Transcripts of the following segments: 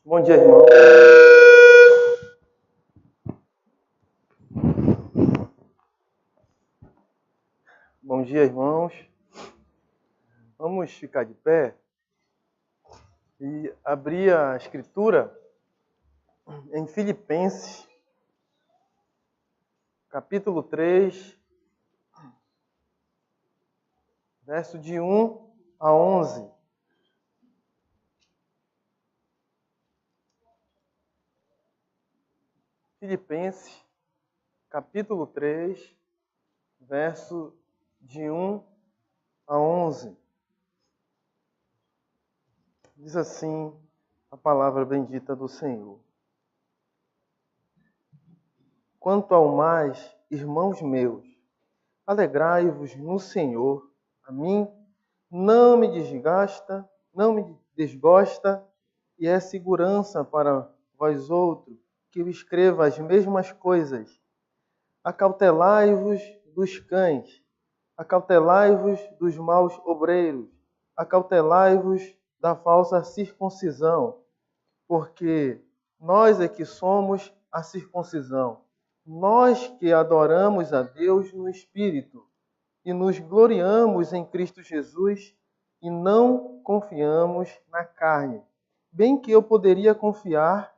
Bom dia, irmão. Bom dia, irmãos. Vamos ficar de pé e abrir a Escritura em Filipenses, capítulo 3, verso de 1 a 11. Filipenses, capítulo 3, verso de 1 a 11. Diz assim a palavra bendita do Senhor. Quanto ao mais, irmãos meus, alegrai-vos no Senhor. A mim não me desgosta, e é segurança para vós outros que eu escreva as mesmas coisas. Acautelai-vos dos cães, acautelai-vos dos maus obreiros, acautelai-vos da falsa circuncisão, porque nós é que somos a circuncisão, nós que adoramos a Deus no Espírito e nos gloriamos em Cristo Jesus e não confiamos na carne. Bem que eu poderia confiar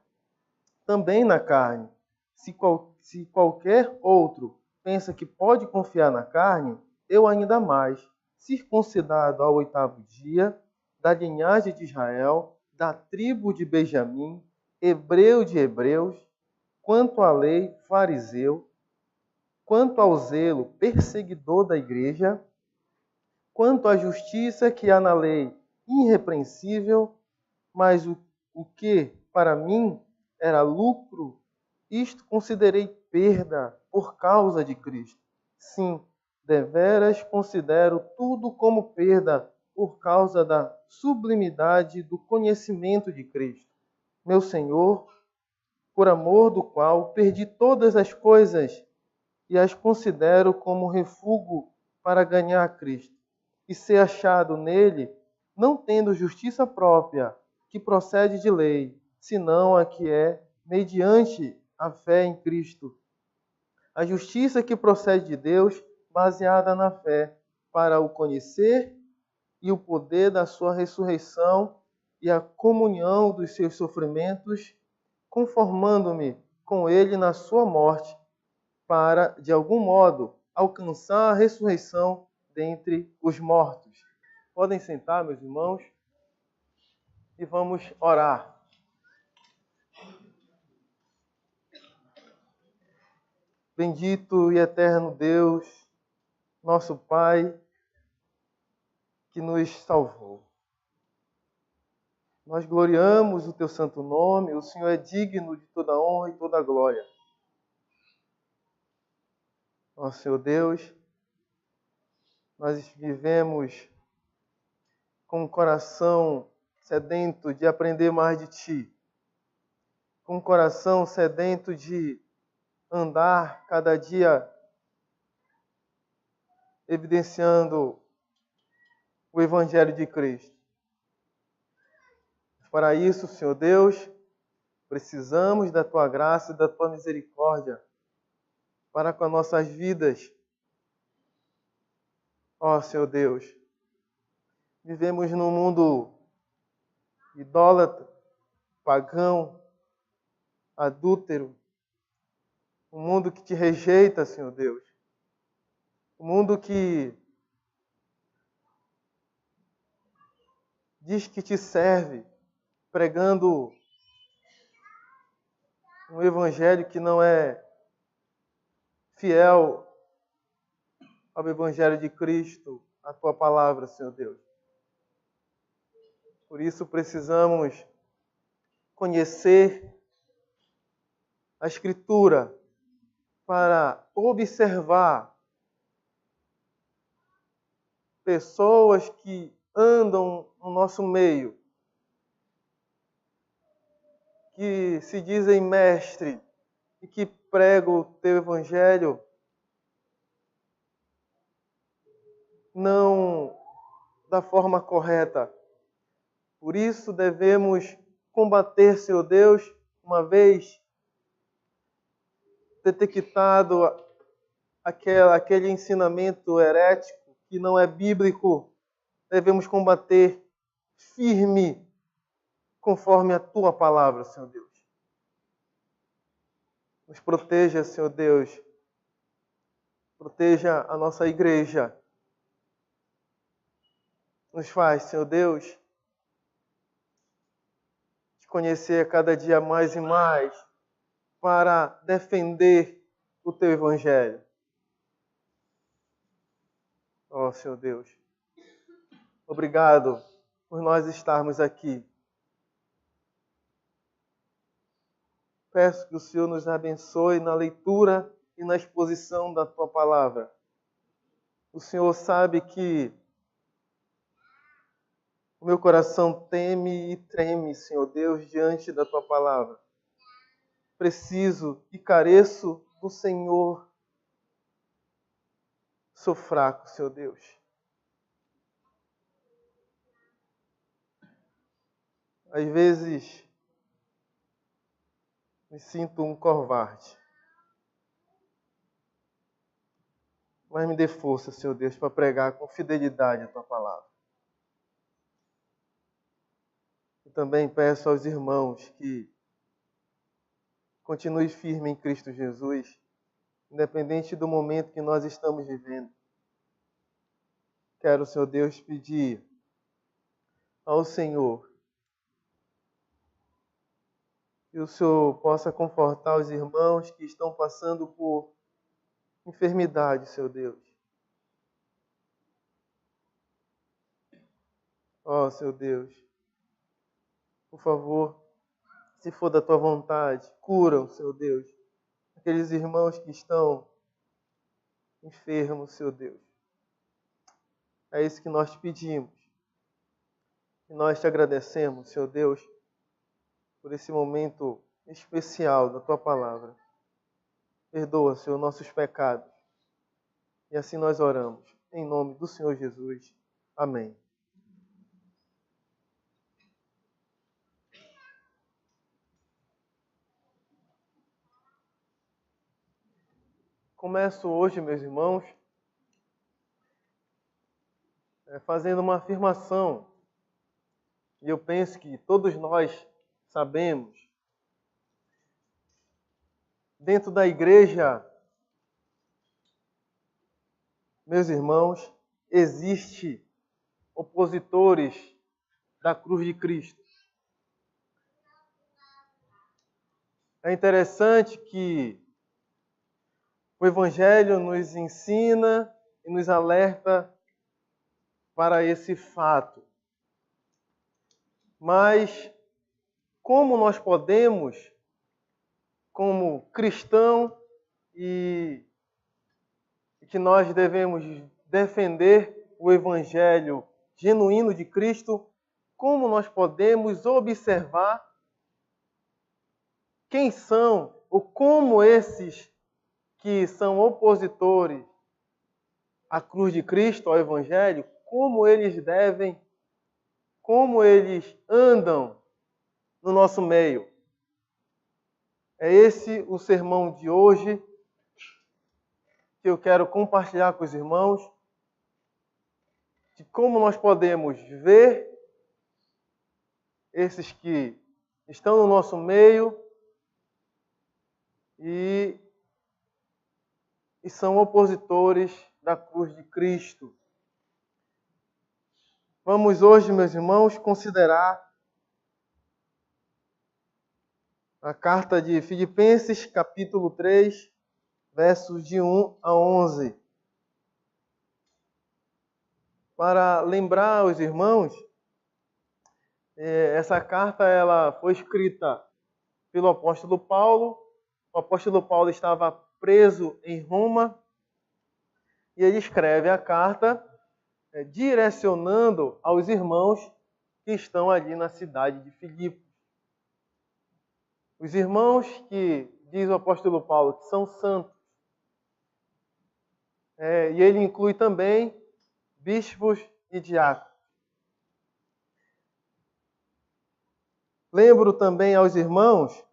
também na carne. Se qualquer outro pensa que pode confiar na carne, eu ainda mais, circuncidado ao 8º dia, da linhagem de Israel, da tribo de Benjamim, hebreu de hebreus, quanto à lei, fariseu, quanto ao zelo, perseguidor da igreja, quanto à justiça que há na lei, irrepreensível, mas o que para mim era lucro, isto considerei perda por causa de Cristo. Sim, deveras considero tudo como perda por causa da sublimidade do conhecimento de Cristo, meu Senhor, por amor do qual perdi todas as coisas e as considero como refúgio para ganhar a Cristo e ser achado nele, não tendo justiça própria, que procede de lei, senão a que é mediante a fé em Cristo. A justiça que procede de Deus, baseada na fé, para o conhecer e o poder da sua ressurreição e a comunhão dos seus sofrimentos, conformando-me com ele na sua morte, para, de algum modo, alcançar a ressurreição dentre os mortos. Podem sentar, meus irmãos, e vamos orar. Bendito e eterno Deus, nosso Pai, que nos salvou. Nós gloriamos o teu santo nome, o Senhor é digno de toda honra e toda glória. Ó Senhor Deus, nós vivemos com um coração sedento de aprender mais de Ti, com um coração sedento de andar cada dia evidenciando o Evangelho de Cristo. Para isso, Senhor Deus, precisamos da Tua graça e da Tua misericórdia para com as nossas vidas. Ó Senhor Deus, vivemos num mundo idólatra, pagão, adúltero, um mundo que te rejeita, Senhor Deus, um mundo que diz que te serve, pregando um evangelho que não é fiel ao evangelho de Cristo, a tua palavra, Senhor Deus. Por isso precisamos conhecer a Escritura para observar pessoas que andam no nosso meio, que se dizem mestre e que pregam o teu evangelho, não da forma correta. Por isso devemos combater, Senhor Deus, uma vez detectado aquele ensinamento herético que não é bíblico, devemos combater firme, conforme a Tua palavra, Senhor Deus. Nos proteja, Senhor Deus. Proteja a nossa igreja. Nos faz, Senhor Deus, te conhecer cada dia mais e mais para defender o Teu Evangelho. Ó, Senhor Deus, obrigado por nós estarmos aqui. Peço que o Senhor nos abençoe na leitura e na exposição da Tua palavra. O Senhor sabe que o meu coração teme e treme, Senhor Deus, diante da Tua palavra. Preciso e careço do Senhor. Sou fraco, Senhor Deus. Às vezes, me sinto um covarde. Mas me dê força, Senhor Deus, para pregar com fidelidade a Tua palavra. E também peço aos irmãos que continuem firmes em Cristo Jesus, independente do momento que nós estamos vivendo. Quero, Senhor Deus, pedir ao Senhor que o Senhor possa confortar os irmãos que estão passando por enfermidade, Senhor Deus. Ó, Senhor Deus, por favor, se for da Tua vontade, cura, Senhor Deus, aqueles irmãos que estão enfermos, Senhor Deus. É isso que nós te pedimos. E nós te agradecemos, Senhor Deus, por esse momento especial da Tua palavra. Perdoa, Senhor, nossos pecados. E assim nós oramos. Em nome do Senhor Jesus. Amém. Começo hoje, meus irmãos, fazendo uma afirmação. E eu penso que todos nós sabemos. Dentro da igreja, meus irmãos, existe opositores da cruz de Cristo. É interessante que o Evangelho nos ensina e nos alerta para esse fato. Mas como nós podemos, como cristão, e que nós devemos defender o Evangelho genuíno de Cristo, como nós podemos observar quem são ou como esses que são opositores à cruz de Cristo, ao Evangelho, como eles andam no nosso meio. É esse o sermão de hoje que eu quero compartilhar com os irmãos, de como nós podemos ver esses que estão no nosso meio e são opositores da cruz de Cristo. Vamos hoje, meus irmãos, considerar a carta de Filipenses, capítulo 3, versos de 1 a 11. Para lembrar os irmãos, essa carta ela foi escrita pelo apóstolo Paulo. O apóstolo Paulo estava preso em Roma e ele escreve a carta direcionando aos irmãos que estão ali na cidade de Filipos. Os irmãos que, diz o apóstolo Paulo, que são santos. E ele inclui também bispos e diáconos. Lembro também aos irmãos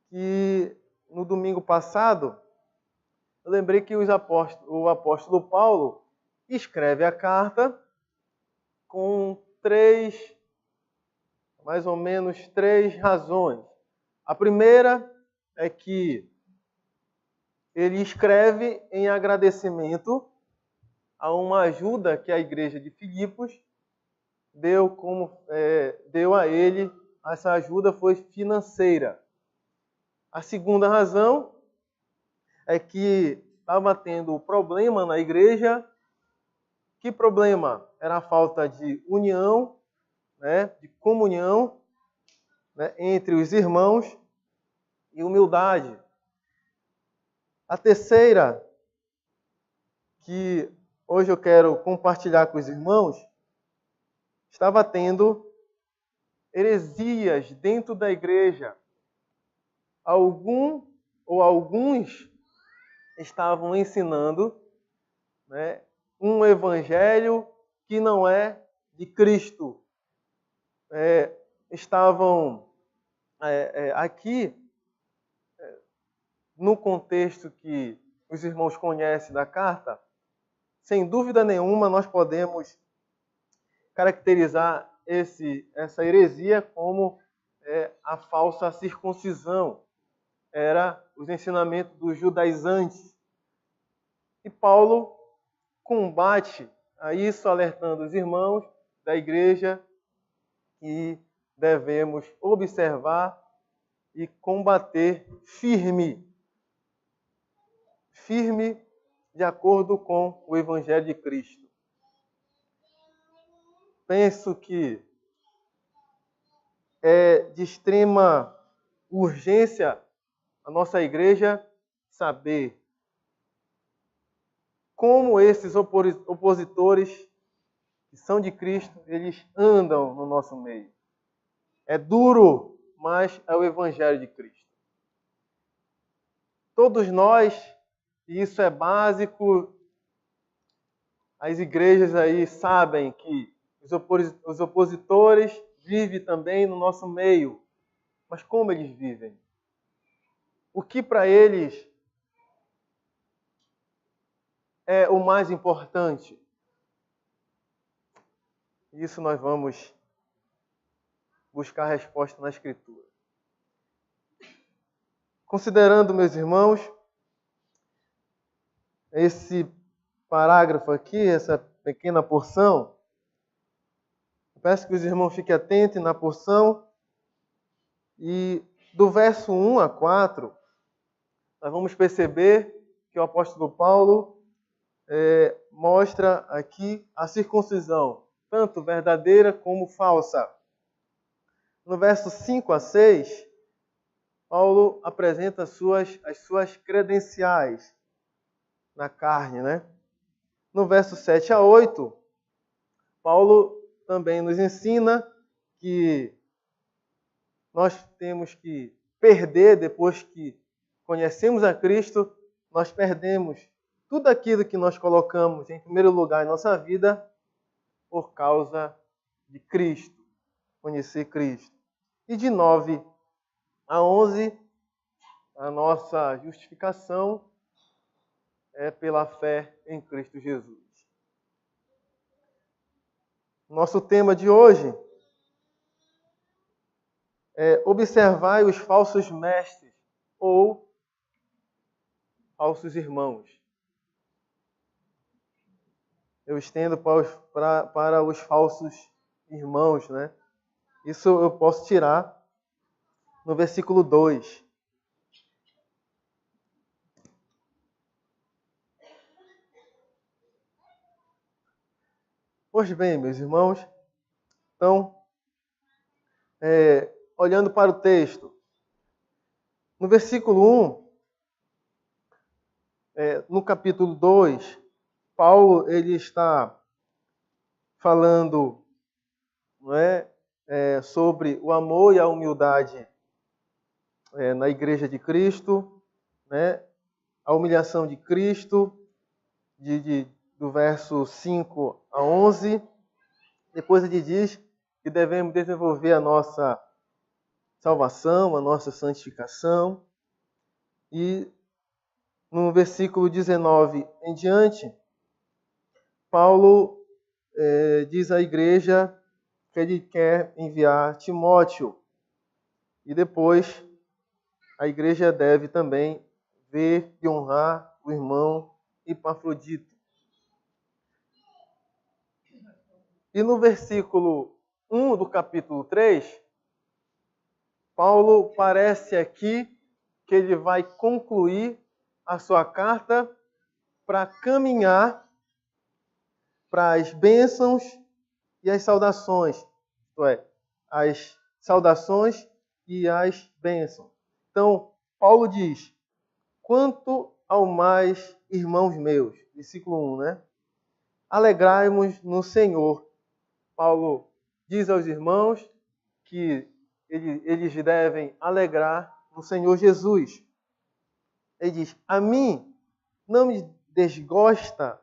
que no domingo passado, eu lembrei que o apóstolo Paulo escreve a carta com mais ou menos três razões. A primeira é que ele escreve em agradecimento a uma ajuda que a igreja de Filipos deu a ele. Essa ajuda foi financeira. A segunda razão é que estava tendo problema na igreja. Que problema? Era a falta de união, né, de comunhão, né, entre os irmãos e humildade. A terceira, que hoje eu quero compartilhar com os irmãos, estava tendo heresias dentro da igreja. Alguns estavam ensinando, né, um evangelho que não é de Cristo. Estavam aqui, no contexto que os irmãos conhecem da carta, sem dúvida nenhuma nós podemos caracterizar essa heresia como a falsa circuncisão. Era os ensinamentos dos judaizantes. E Paulo combate a isso, alertando os irmãos da igreja que devemos observar e combater firme de acordo com o Evangelho de Cristo. Penso que é de extrema urgência a nossa igreja saber como esses opositores que são de Cristo, eles andam no nosso meio. É duro, mas é o Evangelho de Cristo. Todos nós, e isso é básico, as igrejas aí sabem que os opositores vivem também no nosso meio. Mas como eles vivem? O que para eles é o mais importante? Isso nós vamos buscar a resposta na Escritura. Considerando, meus irmãos, esse parágrafo aqui, essa pequena porção, eu peço que os irmãos fiquem atentos na porção. E do verso 1 a 4, nós vamos perceber que o apóstolo Paulo mostra aqui a circuncisão, tanto verdadeira como falsa. No verso 5 a 6, Paulo apresenta as suas credenciais na carne, né? No verso 7 a 8, Paulo também nos ensina que nós temos que perder, depois que conhecemos a Cristo, nós perdemos tudo aquilo que nós colocamos em primeiro lugar em nossa vida por causa de Cristo, conhecer Cristo. E de 9 a 11, a nossa justificação é pela fé em Cristo Jesus. Nosso tema de hoje é observar os falsos mestres ou falsos irmãos. Eu estendo para os falsos irmãos, né? Isso eu posso tirar no versículo 2. Pois bem, meus irmãos, então, olhando para o texto, no versículo 1, no capítulo 2, Paulo ele está falando, não é, sobre o amor e a humildade na igreja de Cristo, né, a humilhação de Cristo, do verso 5 a 11. Depois ele diz que devemos desenvolver a nossa salvação, a nossa santificação. E no versículo 19 em diante, Paulo diz à igreja que ele quer enviar Timóteo. E depois a igreja deve também ver e honrar o irmão Epafrodito. E no versículo 1 do capítulo 3, Paulo parece aqui que ele vai concluir a sua carta para caminhar para as bênçãos e as saudações. Isto é, as saudações e as bênçãos. Então, Paulo diz: quanto ao mais, irmãos meus, versículo 1, né? Alegrai-nos no Senhor. Paulo diz aos irmãos que eles devem alegrar no Senhor Jesus. Ele diz: a mim não me desgosta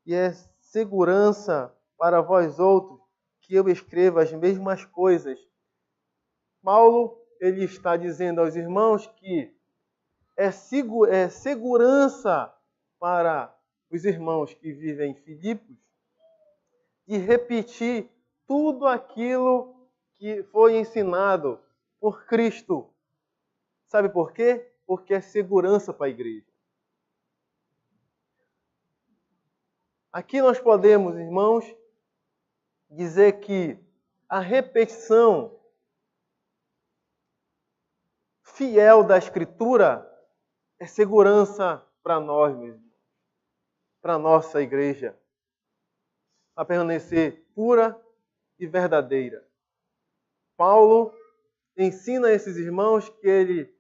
e é segurança para vós outros que eu escreva as mesmas coisas. Paulo, ele está dizendo aos irmãos que é segurança para os irmãos que vivem em Filipos de repetir tudo aquilo que foi ensinado por Cristo. Sabe por quê? Porque é segurança para a igreja. Aqui nós podemos, irmãos, dizer que a repetição fiel da Escritura é segurança para nós mesmos, para a nossa igreja, a permanecer pura e verdadeira. Paulo ensina a esses irmãos que ele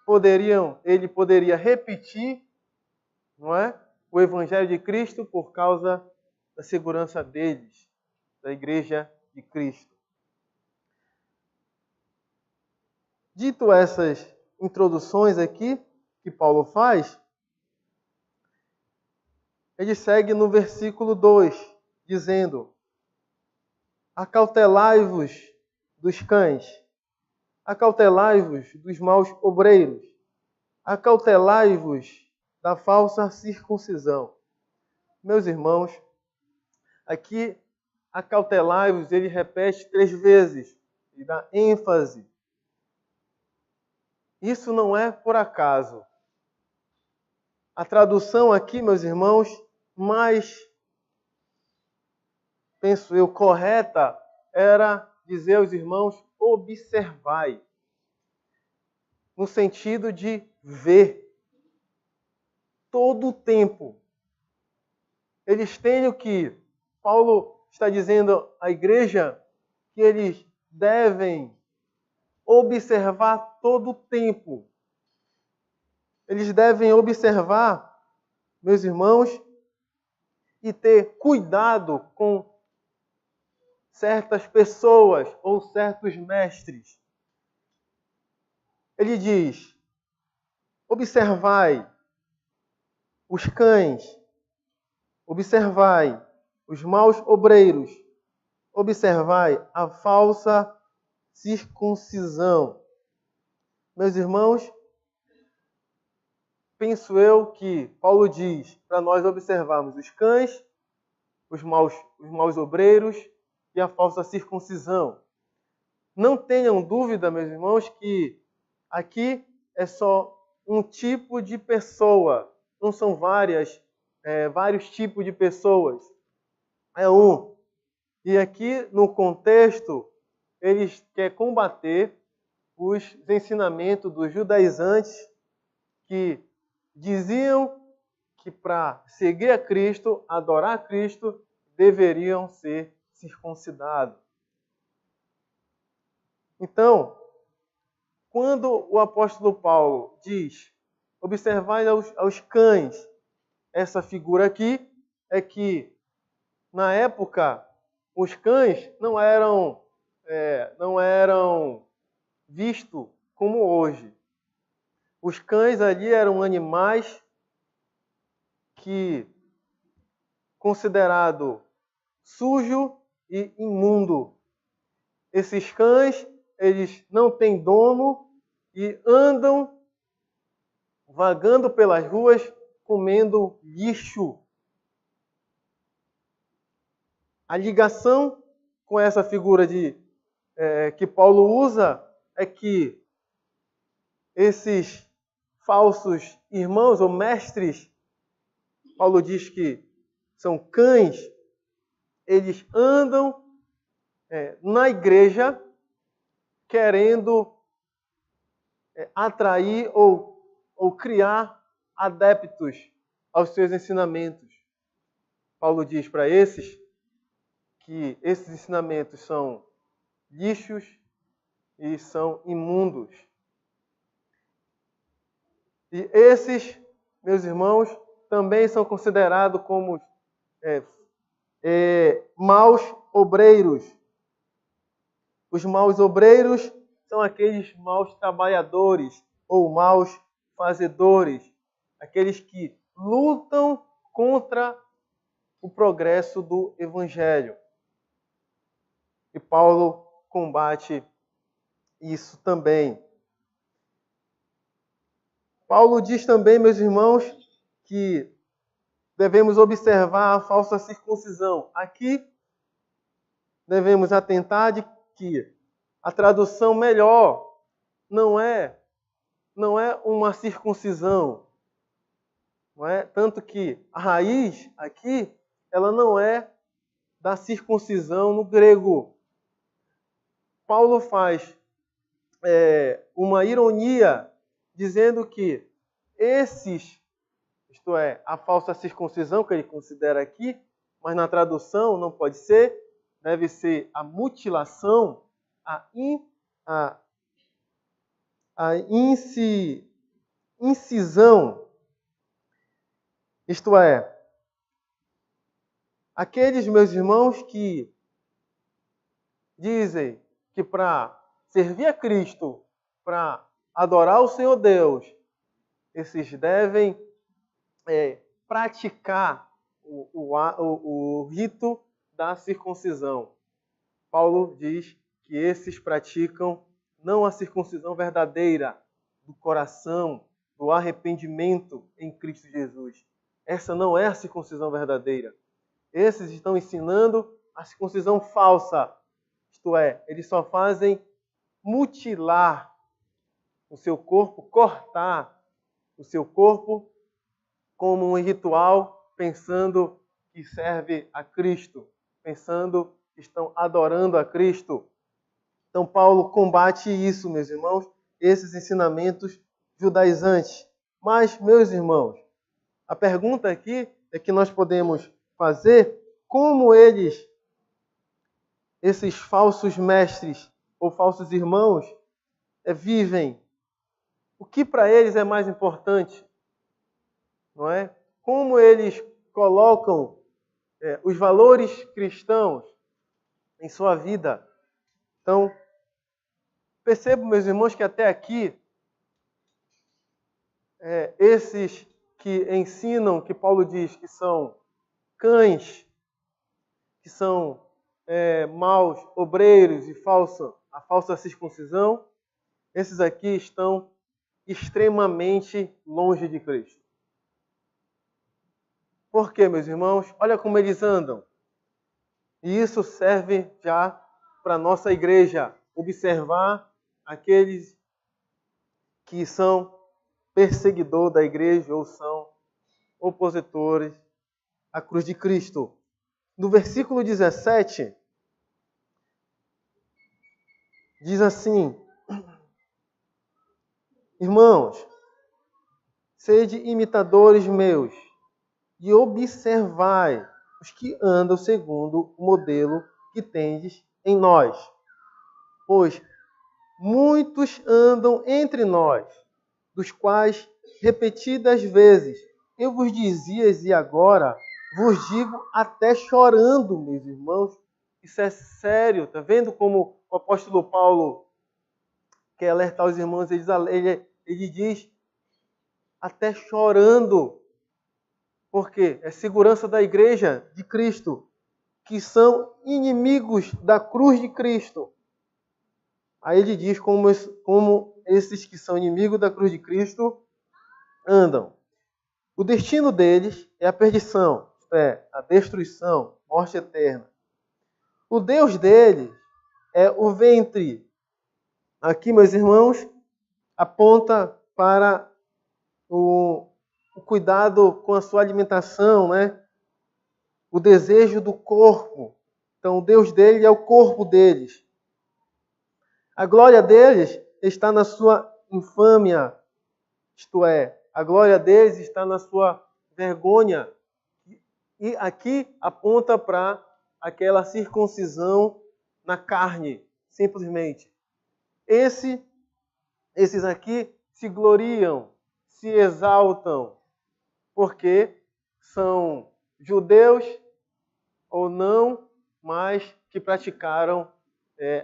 poderia repetir, não é, o Evangelho de Cristo por causa da segurança deles, da Igreja de Cristo. Dito essas introduções aqui que Paulo faz, ele segue no versículo 2, dizendo: acautelai-vos dos cães, acautelai-vos dos maus obreiros, acautelai-vos da falsa circuncisão. Meus irmãos, aqui acautelai-vos, ele repete 3 vezes e dá ênfase. Isso não é por acaso. A tradução aqui, meus irmãos, mais, penso eu, correta era dizer aos irmãos: observai, no sentido de ver todo o tempo. Eles têm o que Paulo está dizendo à igreja, que eles devem observar todo o tempo. Eles devem observar, meus irmãos, e ter cuidado com certas pessoas ou certos mestres. Ele diz: observai os cães, observai os maus obreiros, observai a falsa circuncisão. Meus irmãos, penso eu que Paulo diz para nós observarmos os cães, os maus obreiros e a falsa circuncisão. Não tenham dúvida, meus irmãos, que aqui é só um tipo de pessoa, não são vários tipos de pessoas. É um. E aqui, no contexto, eles querem combater os ensinamentos dos judaizantes que diziam que para seguir a Cristo, adorar a Cristo, deveriam ser circuncidados. Então, quando o apóstolo Paulo diz: observai aos cães, essa figura aqui é que, na época, os cães não eram vistos como hoje. Os cães ali eram animais que considerado sujo e imundo. Esses cães eles não têm dono e andam vagando pelas ruas comendo lixo. A ligação com essa figura que Paulo usa é que esses falsos irmãos ou mestres, Paulo diz que são cães, eles andam na igreja querendo atrair ou criar adeptos aos seus ensinamentos. Paulo diz para esses que esses ensinamentos são lixos e são imundos. E esses, meus irmãos, também são considerados como maus obreiros. Os maus obreiros são aqueles maus trabalhadores ou maus fazedores, aqueles que lutam contra o progresso do Evangelho. E Paulo combate isso também. Paulo diz também, meus irmãos, que devemos observar a falsa circuncisão. Aqui devemos atentar de que a tradução melhor não é uma circuncisão. Não é? Tanto que a raiz aqui, ela não é da circuncisão no grego. Paulo faz uma ironia dizendo que isto é, a falsa circuncisão que ele considera aqui, mas na tradução não pode ser, deve ser a mutilação, a incisão. Isto é, aqueles meus irmãos que dizem que para servir a Cristo, para adorar o Senhor Deus, esses devem praticar o rito da circuncisão. Paulo diz que esses praticam não a circuncisão verdadeira do coração, do arrependimento em Cristo Jesus. Essa não é a circuncisão verdadeira. Esses estão ensinando a circuncisão falsa. Isto é, eles só fazem mutilar o seu corpo, cortar o seu corpo como um ritual, pensando que serve a Cristo, pensando que estão adorando a Cristo. Então Paulo combate isso, meus irmãos, esses ensinamentos judaizantes. Mas, meus irmãos, a pergunta aqui é que nós podemos fazer como esses falsos mestres ou falsos irmãos vivem. O que para eles é mais importante? Não é? Como eles colocam os valores cristãos em sua vida. Então, percebo, meus irmãos, que até aqui, esses que ensinam, que Paulo diz que são cães, que são maus obreiros e a falsa circuncisão, esses aqui estão extremamente longe de Cristo. Por quê, meus irmãos? Olha como eles andam. E isso serve já para a nossa igreja, observar aqueles que são perseguidores da igreja ou são opositores à cruz de Cristo. No versículo 17, diz assim: irmãos, sede imitadores meus e observai os que andam segundo o modelo que tendes em nós. Pois muitos andam entre nós, dos quais repetidas vezes eu vos dizia e agora vos digo até chorando, meus irmãos. Isso é sério, tá vendo como o apóstolo Paulo quer alertar os irmãos? Ele diz até chorando. Por quê? É segurança da igreja de Cristo, que são inimigos da cruz de Cristo. Aí ele diz como esses que são inimigos da cruz de Cristo andam. O destino deles é a perdição, isto é, a destruição, morte eterna. O Deus deles é o ventre. Aqui, meus irmãos, aponta para o cuidado com a sua alimentação, né? O desejo do corpo. Então, o Deus dele é o corpo deles. A glória deles está na sua infâmia, isto é, a glória deles está na sua vergonha. E aqui aponta para aquela circuncisão na carne, simplesmente. Esses aqui se gloriam, se exaltam, porque são judeus ou não, mas que praticaram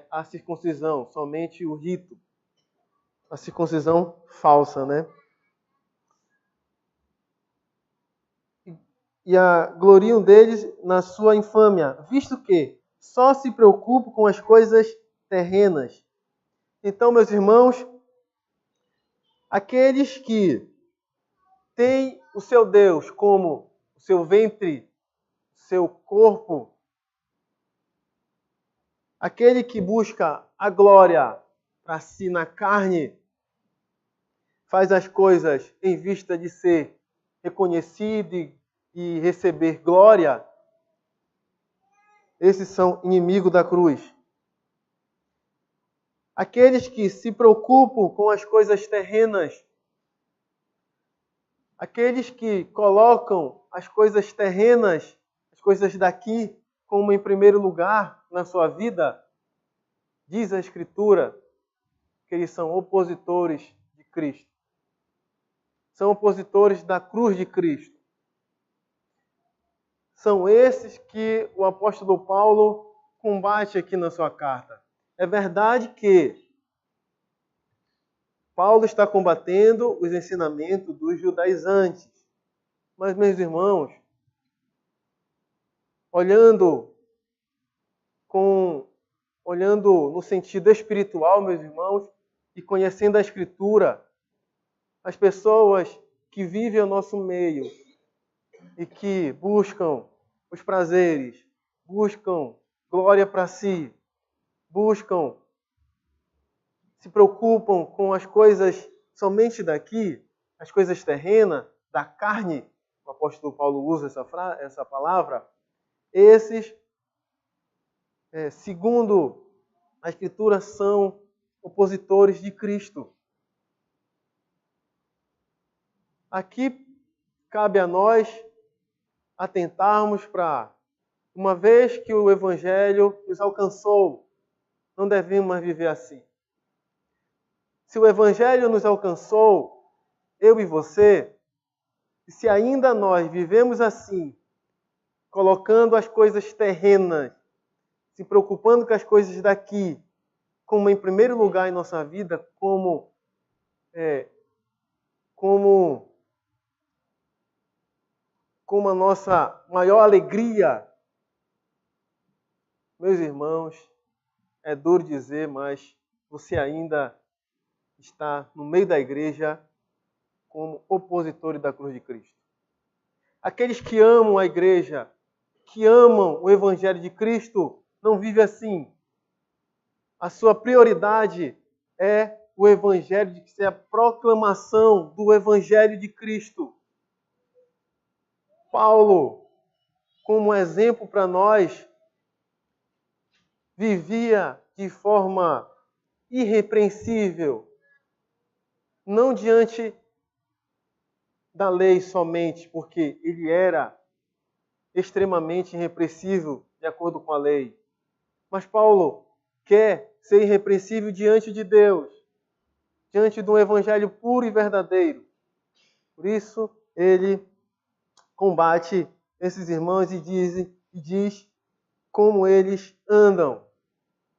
a circuncisão, somente o rito. A circuncisão falsa, né? E gloriam deles na sua infâmia, visto que só se preocupam com as coisas terrenas. Então, meus irmãos, aqueles que têm o seu Deus como o seu ventre, seu corpo, aquele que busca a glória para si na carne, faz as coisas em vista de ser reconhecido e receber glória, esses são inimigos da cruz. Aqueles que se preocupam com as coisas terrenas, aqueles que colocam as coisas terrenas, as coisas daqui, como em primeiro lugar na sua vida, diz a Escritura que eles são opositores de Cristo. São opositores da cruz de Cristo. São esses que o apóstolo Paulo combate aqui na sua carta. É verdade que Paulo está combatendo os ensinamentos dos judaizantes. Mas, meus irmãos, olhando no sentido espiritual, meus irmãos, e conhecendo a Escritura, as pessoas que vivem ao nosso meio e que buscam os prazeres, buscam glória para si, se preocupam com as coisas somente daqui, as coisas terrenas, da carne, o apóstolo Paulo usa essa palavra, esses, segundo a Escritura, são opositores de Cristo. Aqui cabe a nós atentarmos para, uma vez que o Evangelho nos alcançou, não devemos mais viver assim. Se o Evangelho nos alcançou, eu e você, e se ainda nós vivemos assim, colocando as coisas terrenas, se preocupando com as coisas daqui, como em primeiro lugar em nossa vida, como a nossa maior alegria, meus irmãos, é duro dizer, mas você ainda está no meio da igreja como opositor da cruz de Cristo. Aqueles que amam a igreja, que amam o Evangelho de Cristo, não vivem assim. A sua prioridade é o Evangelho, de ser a proclamação do Evangelho de Cristo. Paulo, como exemplo para nós, vivia de forma irrepreensível, não diante da lei somente, porque ele era extremamente irrepreensível de acordo com a lei. Mas Paulo quer ser irrepreensível diante de Deus, diante de um evangelho puro e verdadeiro. Por isso, ele combate esses irmãos e diz como eles andam.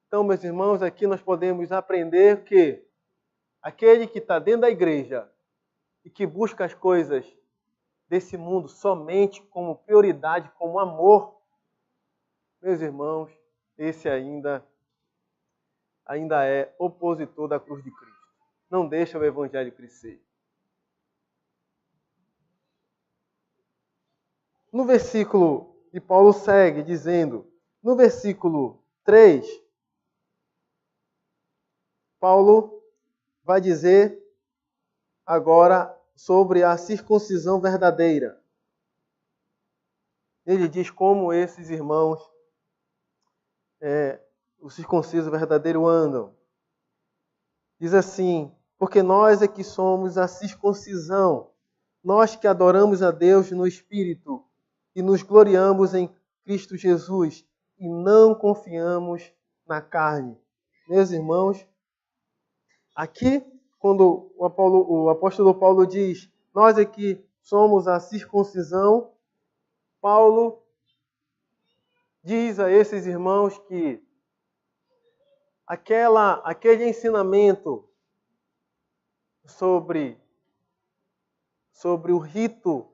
Então, meus irmãos, aqui nós podemos aprender que aquele que está dentro da igreja e que busca as coisas desse mundo somente como prioridade, como amor, meus irmãos, esse ainda ainda é opositor da cruz de Cristo. Não deixa o evangelho crescer. No versículo, e Paulo segue dizendo, no versículo 3, Paulo vai dizer agora sobre a circuncisão verdadeira. Ele diz como esses irmãos, o circunciso verdadeiro, andam. Diz assim, porque nós é que somos a circuncisão, nós que adoramos a Deus no Espírito e nos gloriamos em Cristo Jesus e não confiamos na carne. Meus irmãos, aqui, quando o apóstolo Paulo diz, nós é que somos a circuncisão, Paulo diz a esses irmãos que aquele ensinamento sobre o rito,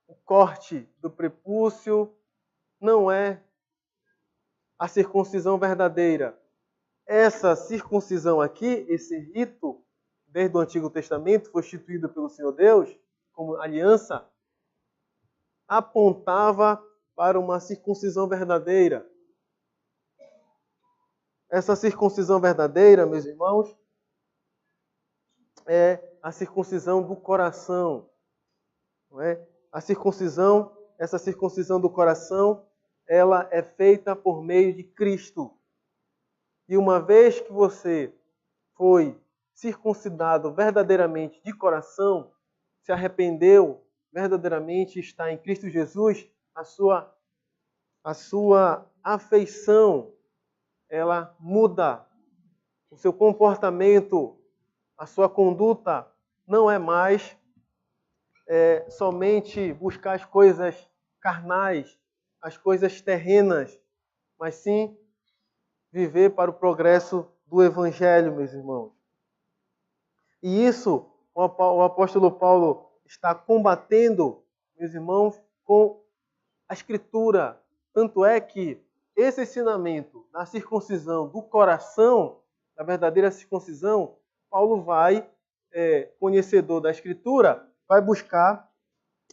o corte do prepúcio, não é a circuncisão verdadeira. Essa circuncisão aqui, esse rito, desde o Antigo Testamento, foi instituído pelo Senhor Deus como aliança, apontava para uma circuncisão verdadeira. Essa circuncisão verdadeira, meus irmãos, é a circuncisão do coração. Não é? Essa circuncisão do coração, ela é feita por meio de Cristo. E uma vez que você foi circuncidado verdadeiramente de coração, se arrependeu verdadeiramente, está em Cristo Jesus, a sua afeição, ela muda. O seu comportamento, a sua conduta não é mais somente buscar as coisas carnais, as coisas terrenas, mas sim viver para o progresso do Evangelho, meus irmãos. E isso o apóstolo Paulo está combatendo, meus irmãos, com a Escritura. Tanto é que esse ensinamento da circuncisão do coração, da verdadeira circuncisão, Paulo vai, conhecedor da Escritura, vai buscar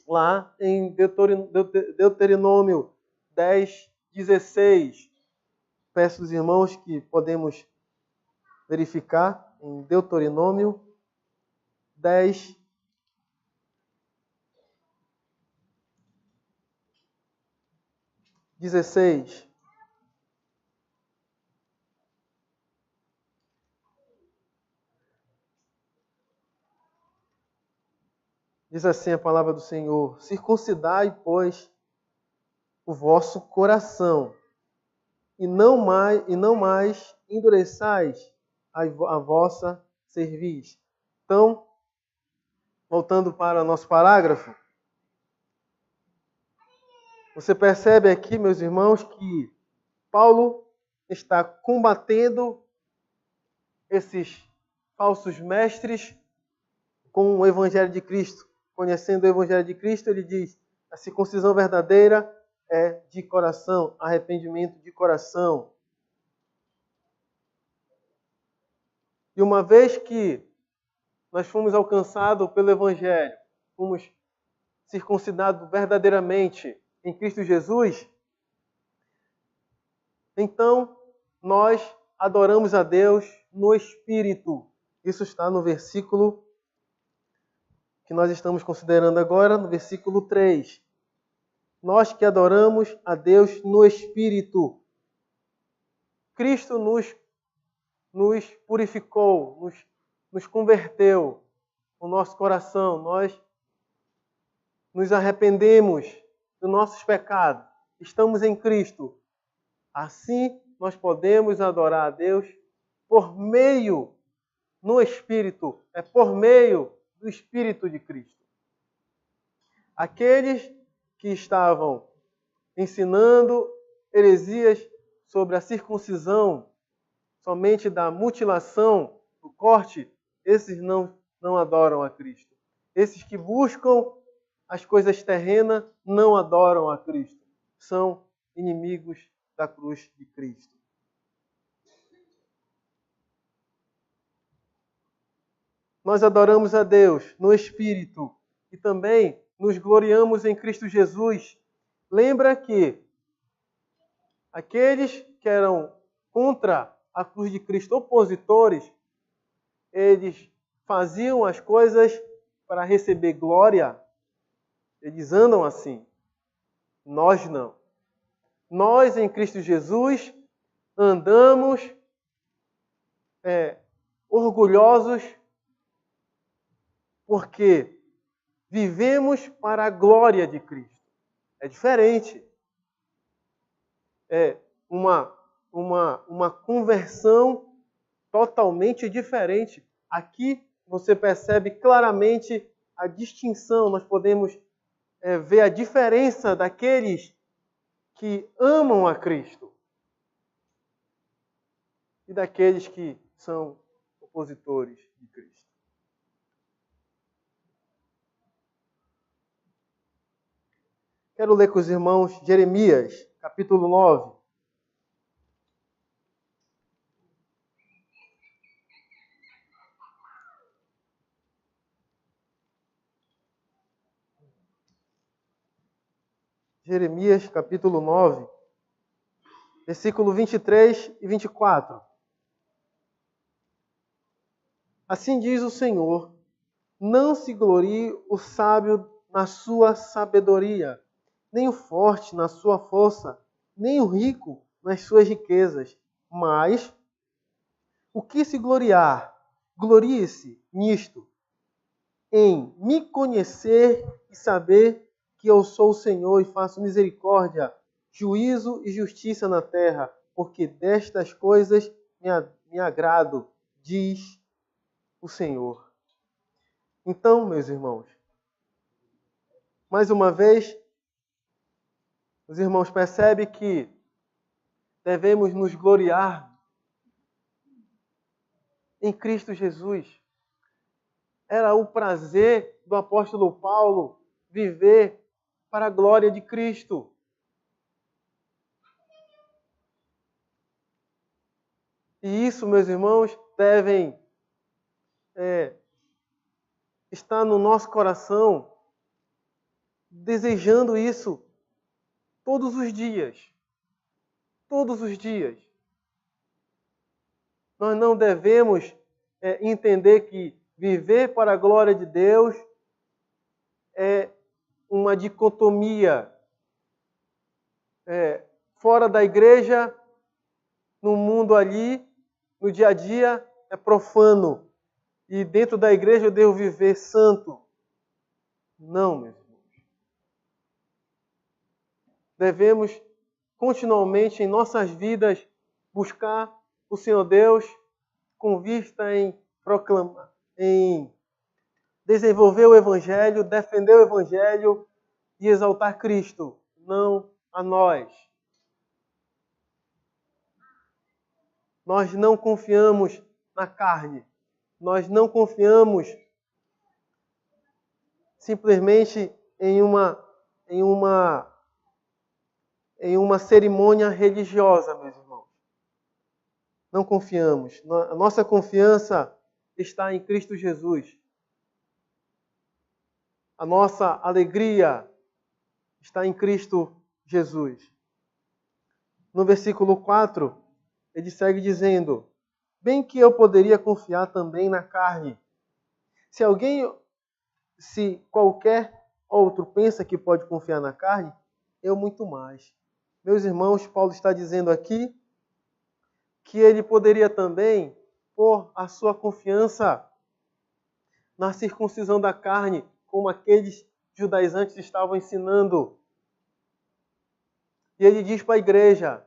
lá em Deuteronômio 10, 16. Peço aos irmãos que podemos verificar em Deuteronômio 10, 16. Diz assim a palavra do Senhor: circuncidai, pois, o vosso coração, e não mais endureçais a vossa cerviz. Então, voltando para o nosso parágrafo, você percebe aqui, meus irmãos, que Paulo está combatendo esses falsos mestres com o Evangelho de Cristo. Conhecendo o Evangelho de Cristo, ele diz, a circuncisão verdadeira é de coração, arrependimento de coração. E uma vez que nós fomos alcançados pelo Evangelho, fomos circuncidados verdadeiramente em Cristo Jesus, então nós adoramos a Deus no Espírito. Isso está no versículo que nós estamos considerando agora, no versículo 3. Nós que adoramos a Deus no Espírito. Cristo nos purificou, nos converteu o nosso coração. Nós nos arrependemos dos nossos pecados. Estamos em Cristo. Assim, nós podemos adorar a Deus por meio, no Espírito, é por meio do Espírito de Cristo. Aqueles que estavam ensinando heresias sobre a circuncisão, somente da mutilação, do corte, esses não adoram a Cristo. Esses que buscam as coisas terrenas não adoram a Cristo. São inimigos da cruz de Cristo. nós adoramos a Deus no Espírito e também nos gloriamos em Cristo Jesus, lembra que aqueles que eram contra a cruz de Cristo, opositores, eles faziam as coisas para receber glória. Eles andam assim. Nós não. Nós, em Cristo Jesus, andamos orgulhosos porque vivemos para a glória de Cristo. É diferente. É uma conversão totalmente diferente. Aqui você percebe claramente a distinção. Nós podemos ver a diferença daqueles que amam a Cristo e daqueles que são opositores de Cristo. Quero ler com os irmãos Jeremias, capítulo 9. Jeremias, capítulo 9, versículo 23 e 24. Assim diz o Senhor: não se glorie o sábio na sua sabedoria, nem o forte na sua força, nem o rico nas suas riquezas. Mas o que se gloriar, glorie-se nisto, em me conhecer e saber que eu sou o Senhor e faço misericórdia, juízo e justiça na terra, porque destas coisas me agrado, diz o Senhor. Então, meus irmãos, mais uma vez, os irmãos percebem que devemos nos gloriar em Cristo Jesus. Era o prazer do apóstolo Paulo viver para a glória de Cristo. E isso, meus irmãos, devem estar no nosso coração, desejando isso todos os dias. Todos os dias. Nós não devemos entender que viver para a glória de Deus é uma dicotomia. Fora da igreja, no mundo ali, no dia a dia, é profano. E dentro da igreja eu devo viver santo. Não, meus irmãos. Devemos continuamente em nossas vidas buscar o Senhor Deus com vista em proclamar, em desenvolver o Evangelho, defender o Evangelho e exaltar Cristo, não a nós. Nós não confiamos na carne. Nós não confiamos simplesmente em uma cerimônia religiosa, meus irmãos. Não confiamos. A nossa confiança está em Cristo Jesus. A nossa alegria está em Cristo Jesus. No versículo 4, ele segue dizendo: bem que eu poderia confiar também na carne. Se qualquer outro pensa que pode confiar na carne, eu muito mais. Meus irmãos, Paulo está dizendo aqui que ele poderia também pôr a sua confiança na circuncisão da carne, como aqueles judaizantes estavam ensinando. E ele diz para a igreja: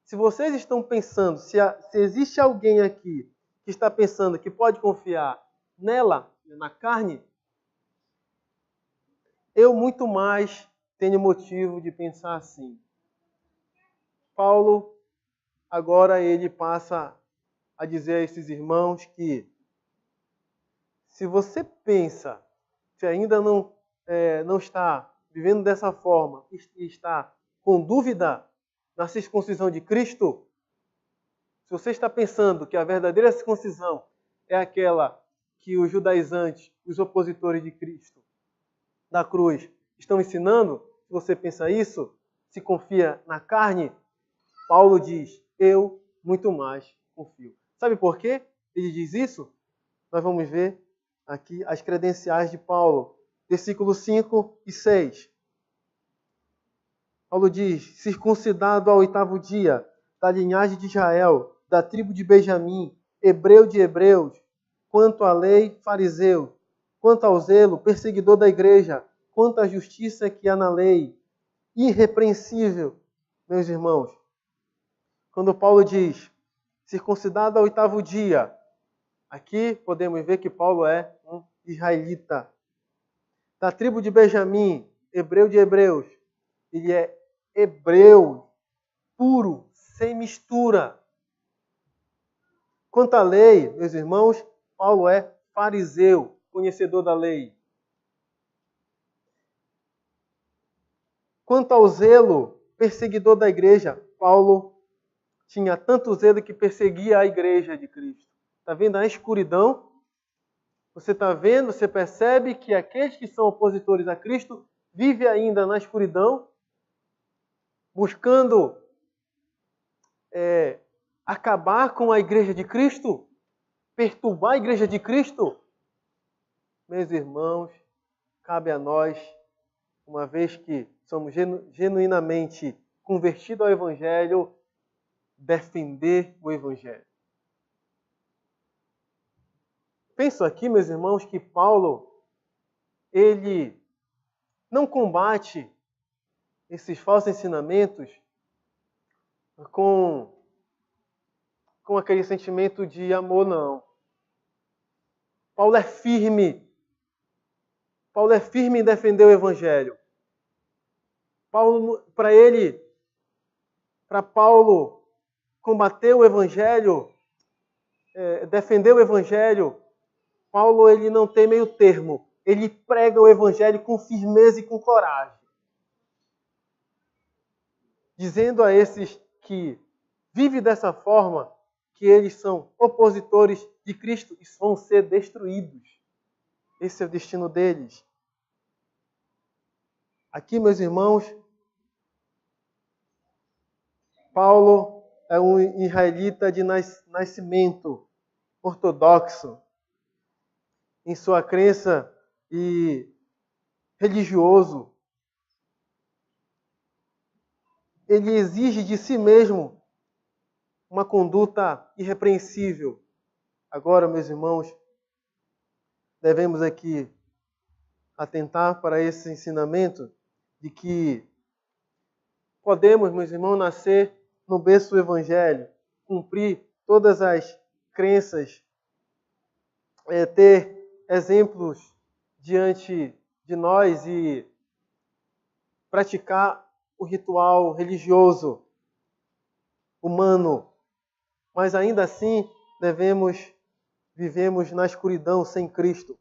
se vocês estão pensando, se existe alguém aqui que está pensando que pode confiar nela, na carne, eu muito mais tenho motivo de pensar assim. Paulo, agora ele passa a dizer a esses irmãos que se você pensa, se ainda não está vivendo dessa forma, e está com dúvida na circuncisão de Cristo, se você está pensando que a verdadeira circuncisão é aquela que os judaizantes, os opositores de Cristo da cruz, estão ensinando, se você pensa isso, se confia na carne, Paulo diz, eu muito mais confio. Sabe por quê ele diz isso? Nós vamos ver aqui as credenciais de Paulo. Versículos 5 e 6. Paulo diz, circuncidado ao 8º dia, da linhagem de Israel, da tribo de Benjamim, hebreu de hebreus, quanto à lei, fariseu, quanto ao zelo, perseguidor da igreja, quanto à justiça que há na lei, irrepreensível, meus irmãos. Quando Paulo diz, circuncidado ao 8º dia, aqui podemos ver que Paulo é um israelita. Da tribo de Benjamim, hebreu de hebreus, ele é hebreu, puro, sem mistura. Quanto à lei, meus irmãos, Paulo é fariseu, conhecedor da lei. Quanto ao zelo, perseguidor da igreja, Paulo tinha tanto zelo que perseguia a igreja de Cristo. Está vendo a escuridão? Você está vendo, você percebe que aqueles que são opositores a Cristo vivem ainda na escuridão, buscando acabar com a igreja de Cristo, perturbar a igreja de Cristo. Meus irmãos, cabe a nós, uma vez que somos genuinamente convertidos ao Evangelho, defender o Evangelho. Penso aqui, meus irmãos, que Paulo, ele não combate esses falsos ensinamentos com aquele sentimento de amor, não. Paulo é firme. Paulo é firme em defender o Evangelho. Para Paulo combater o Evangelho, defender o Evangelho, Paulo ele não tem meio termo. Ele prega o Evangelho com firmeza e com coragem. Dizendo a esses que vivem dessa forma, que eles são opositores de Cristo e vão ser destruídos. Esse é o destino deles. Aqui, meus irmãos, Paulo é um israelita de nascimento ortodoxo em sua crença e religioso. Ele exige de si mesmo uma conduta irrepreensível. Agora, meus irmãos, devemos aqui atentar para esse ensinamento de que podemos, meus irmãos, nascer no berço do Evangelho, cumprir todas as crenças, ter exemplos diante de nós e praticar o ritual religioso humano. Mas ainda assim, vivemos na escuridão sem Cristo.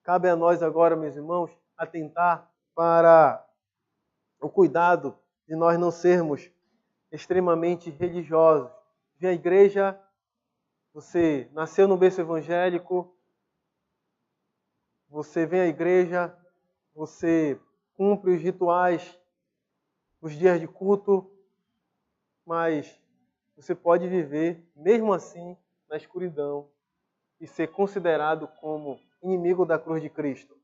Cabe a nós agora, meus irmãos, atentar para o cuidado de nós não sermos extremamente religiosos. Vem à igreja, você nasceu no berço evangélico, você vem à igreja, você cumpre os rituais, os dias de culto, mas você pode viver, mesmo assim, na escuridão e ser considerado como inimigo da cruz de Cristo.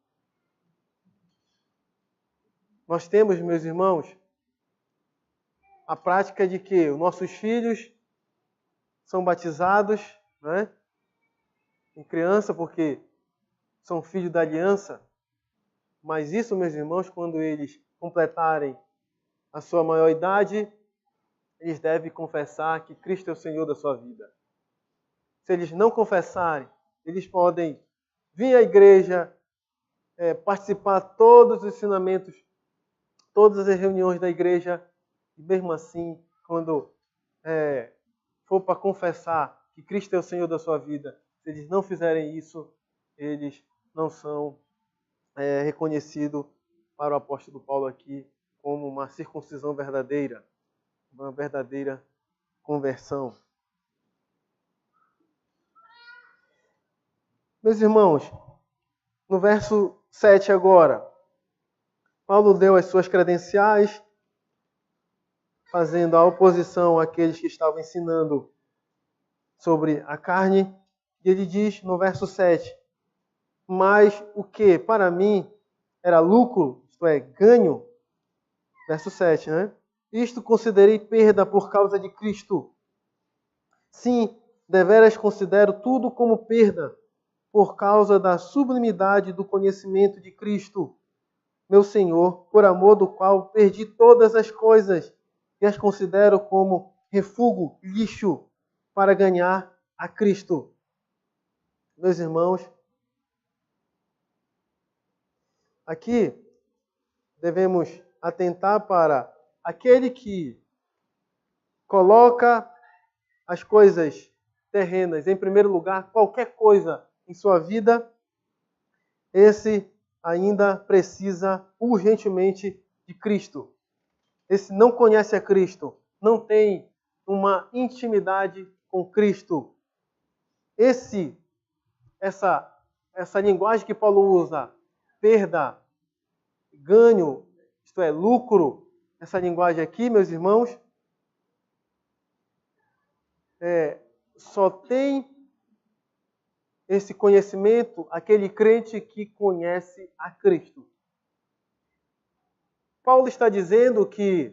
Nós temos, meus irmãos, a prática de que os nossos filhos são batizados, né, em criança, porque são filhos da aliança. Mas isso, meus irmãos, quando eles completarem a sua maior idade, eles devem confessar que Cristo é o Senhor da sua vida. Se eles não confessarem, eles podem vir à igreja, participar de todos os ensinamentos, todas as reuniões da igreja, e mesmo assim, quando for para confessar que Cristo é o Senhor da sua vida, se eles não fizerem isso, eles não são reconhecidos para o apóstolo Paulo aqui como uma circuncisão verdadeira, uma verdadeira conversão. Meus irmãos, no verso 7 agora, Paulo deu as suas credenciais, fazendo a oposição àqueles que estavam ensinando sobre a carne. E ele diz no verso 7, mas o que para mim era lucro, isto é, ganho, verso 7, né? Isto considerei perda por causa de Cristo. Sim, deveras considero tudo como perda por causa da sublimidade do conhecimento de Cristo, meu Senhor, por amor do qual perdi todas as coisas e as considero como refúgio, lixo, para ganhar a Cristo. Meus irmãos, aqui devemos atentar para aquele que coloca as coisas terrenas em primeiro lugar, qualquer coisa em sua vida, esse ainda precisa urgentemente de Cristo. Esse não conhece a Cristo, não tem uma intimidade com Cristo. Essa linguagem que Paulo usa, perda, ganho, isto é, lucro, essa linguagem aqui, meus irmãos, só tem esse conhecimento aquele crente que conhece a Cristo. Paulo está dizendo que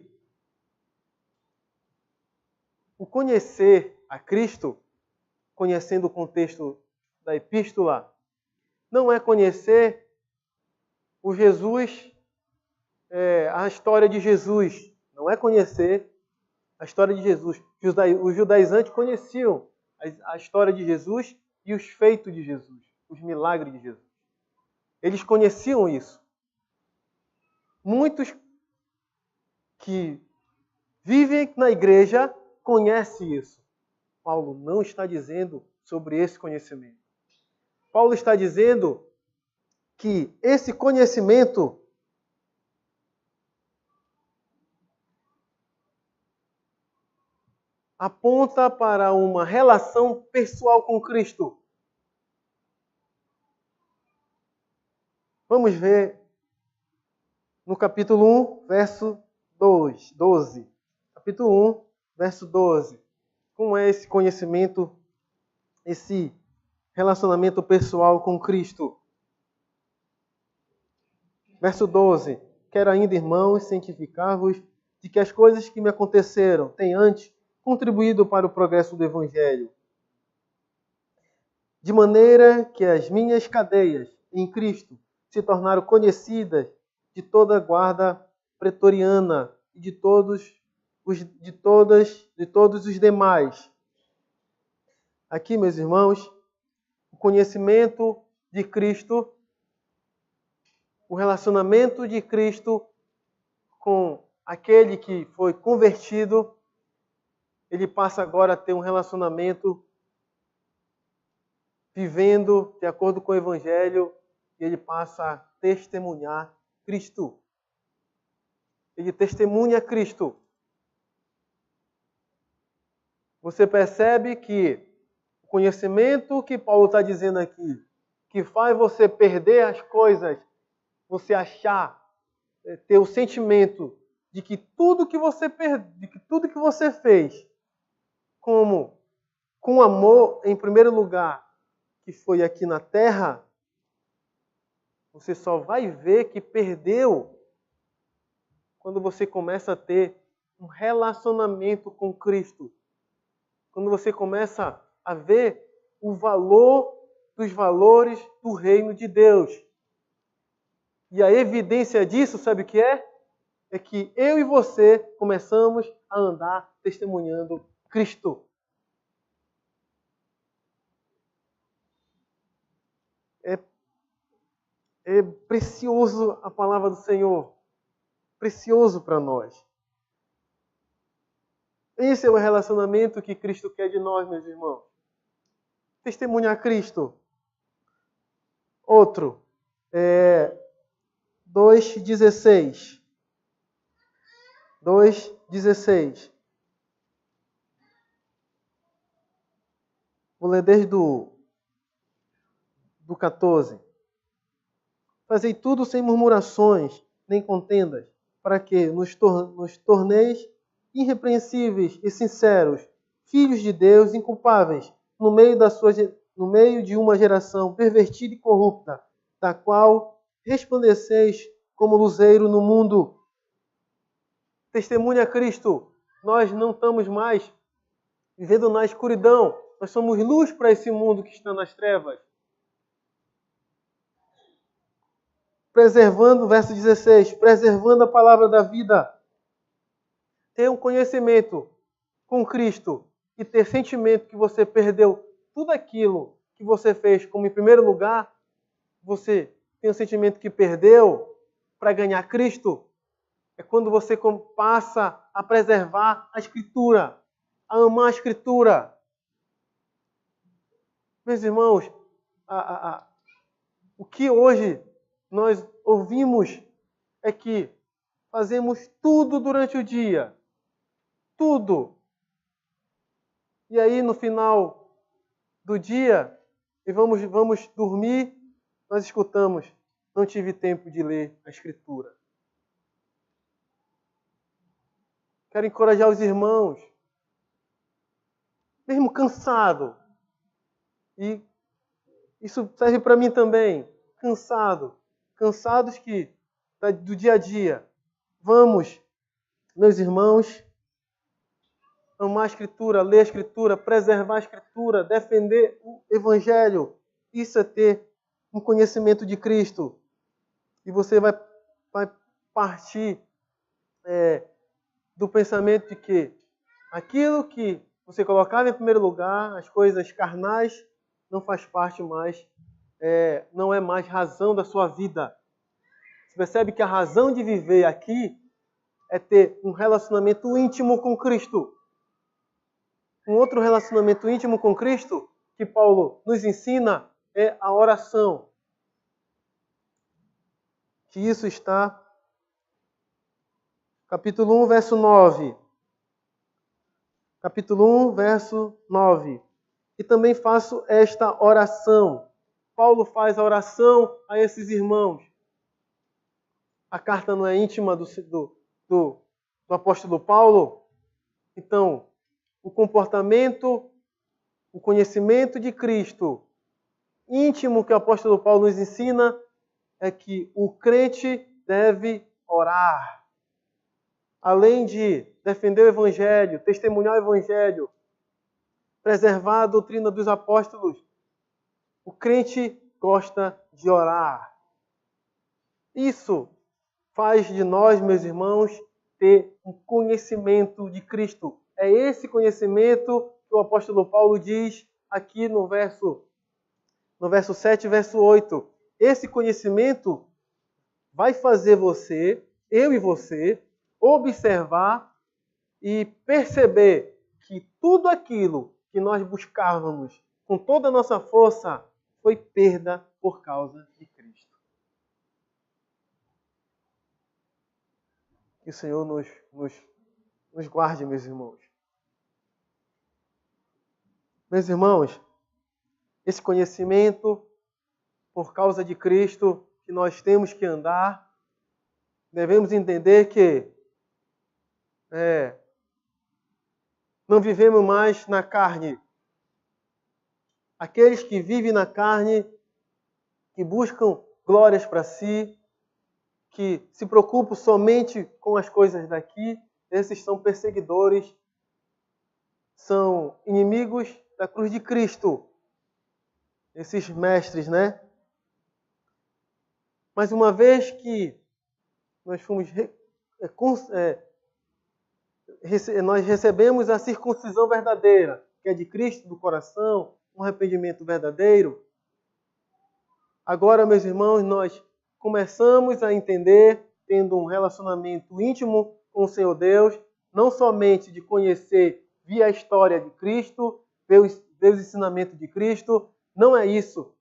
o conhecer a Cristo, conhecendo o contexto da epístola, não é conhecer o Jesus, a história de Jesus. Não é conhecer a história de Jesus. Os judaizantes conheciam a história de Jesus e os feitos de Jesus, os milagres de Jesus. Eles conheciam isso. Muitos que vivem na igreja conhecem isso. Paulo não está dizendo sobre esse conhecimento. Paulo está dizendo que esse conhecimento aponta para uma relação pessoal com Cristo. Vamos ver no capítulo 1, verso 12. Capítulo 1, verso 12. Como é esse conhecimento, esse relacionamento pessoal com Cristo? Verso 12. Quero ainda, irmãos, cientificar-vos de que as coisas que me aconteceram têm antes contribuído para o progresso do Evangelho. De maneira que as minhas cadeias em Cristo se tornaram conhecidas de toda a guarda pretoriana e de todos os demais. Aqui, meus irmãos, o conhecimento de Cristo, o relacionamento de Cristo com aquele que foi convertido, ele passa agora a ter um relacionamento vivendo de acordo com o Evangelho, e ele passa a testemunhar Cristo. Ele testemunha Cristo. Você percebe que o conhecimento que Paulo está dizendo aqui, que faz você perder as coisas, você achar, ter o sentimento de que tudo que você fez, como com amor em primeiro lugar, que foi aqui na terra, você só vai ver que perdeu quando você começa a ter um relacionamento com Cristo. Quando você começa a ver o valor dos valores do reino de Deus. E a evidência disso, sabe o que é? É que eu e você começamos a andar testemunhando Cristo. É precioso a palavra do Senhor. Precioso para nós. Esse é o relacionamento que Cristo quer de nós, meus irmãos. Testemunhar Cristo. Outro. 2,16. 2,16. Vou ler desde o do 14. Fazei tudo sem murmurações, nem contendas, para que nos torneis irrepreensíveis e sinceros, filhos de Deus inculpáveis, no meio de uma geração pervertida e corrupta, da qual resplandeceis como luzeiro no mundo. Testemunha a Cristo. Nós não estamos mais vivendo na escuridão. Nós somos luz para esse mundo que está nas trevas. Preservando, verso 16, preservando a palavra da vida. Ter um conhecimento com Cristo e ter sentimento que você perdeu tudo aquilo que você fez como em primeiro lugar, você tem o sentimento que perdeu para ganhar Cristo, é quando você passa a preservar a Escritura, a amar a Escritura. Meus irmãos, o que hoje nós ouvimos é que fazemos tudo durante o dia. Tudo. E aí, no final do dia, e vamos dormir, nós escutamos, não tive tempo de ler a Escritura. Quero encorajar os irmãos, mesmo cansado, e isso serve para mim também, cansados do dia a dia. Vamos, meus irmãos, amar a Escritura, ler a Escritura, preservar a Escritura, defender o Evangelho. Isso é ter um conhecimento de Cristo. E você vai partir do pensamento de que aquilo que você colocava em primeiro lugar, as coisas carnais, não faz parte mais, não é mais razão da sua vida. Você percebe que a razão de viver aqui é ter um relacionamento íntimo com Cristo. Um outro relacionamento íntimo com Cristo que Paulo nos ensina é a oração. Que isso está capítulo 1, verso 9. Capítulo 1, verso 9. E também faço esta oração. Paulo faz a oração a esses irmãos. A carta não é íntima do apóstolo Paulo? Então, o comportamento, o conhecimento de Cristo íntimo que o apóstolo Paulo nos ensina é que o crente deve orar. Além de defender o Evangelho, testemunhar o Evangelho, preservar a doutrina dos apóstolos, o crente gosta de orar. Isso faz de nós, meus irmãos, ter um conhecimento de Cristo. É esse conhecimento que o apóstolo Paulo diz aqui no verso 7 e verso 8. Esse conhecimento vai fazer você, eu e você, observar e perceber que tudo aquilo que nós buscávamos com toda a nossa força foi perda por causa de Cristo. Que o Senhor nos guarde, meus irmãos. Meus irmãos, esse conhecimento, por causa de Cristo, que nós temos que andar, devemos entender que não vivemos mais na carne. Aqueles que vivem na carne, que buscam glórias para si, que se preocupam somente com as coisas daqui, esses são perseguidores, são inimigos da cruz de Cristo. Esses mestres, né? Mas uma vez que nós nós recebemos a circuncisão verdadeira, que é de Cristo do coração, um arrependimento verdadeiro, agora, meus irmãos, nós começamos a entender, tendo um relacionamento íntimo com o Senhor Deus, não somente de conhecer via a história de Cristo, ver os ensinamentos de Cristo, não é isso.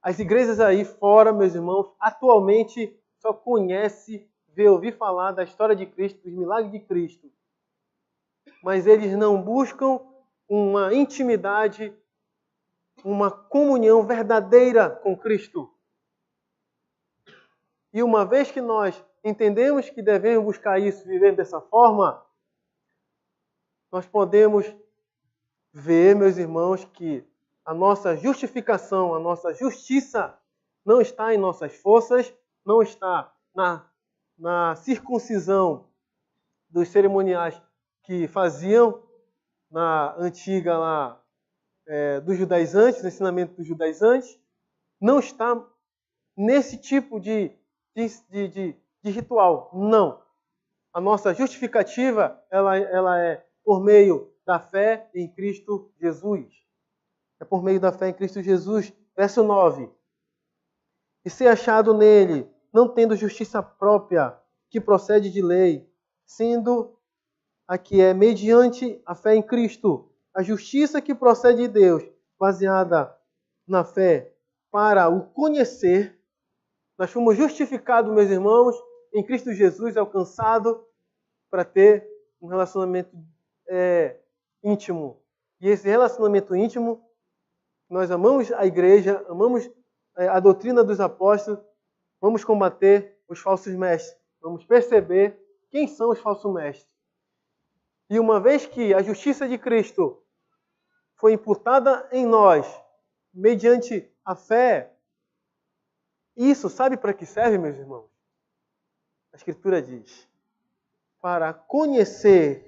As igrejas aí fora, meus irmãos, atualmente só conhecem, ouvir falar da história de Cristo, dos milagres de Cristo. Mas eles não buscam uma intimidade uma comunhão verdadeira com Cristo. E uma vez que nós entendemos que devemos buscar isso, viver dessa forma, nós podemos ver, meus irmãos, que a nossa justificação, a nossa justiça não está em nossas forças, não está na circuncisão dos cerimoniais que faziam na antiga lá, dos judaizantes, no ensinamento dos judaizantes, não está nesse tipo de ritual. Não. A nossa justificativa ela é por meio da fé em Cristo Jesus. É por meio da fé em Cristo Jesus. Verso 9. E ser achado nele, não tendo justiça própria, que procede de lei, sendo a que é mediante a fé em Cristo, a justiça que procede de Deus, baseada na fé, para o conhecer. Nós fomos justificados, meus irmãos, em Cristo Jesus, alcançado para ter um relacionamento íntimo. E esse relacionamento íntimo, nós amamos a igreja, amamos a doutrina dos apóstolos, vamos combater os falsos mestres, vamos perceber quem são os falsos mestres. E uma vez que a justiça de Cristo foi imputada em nós, mediante a fé, isso sabe para que serve, meus irmãos? A Escritura diz, para conhecer,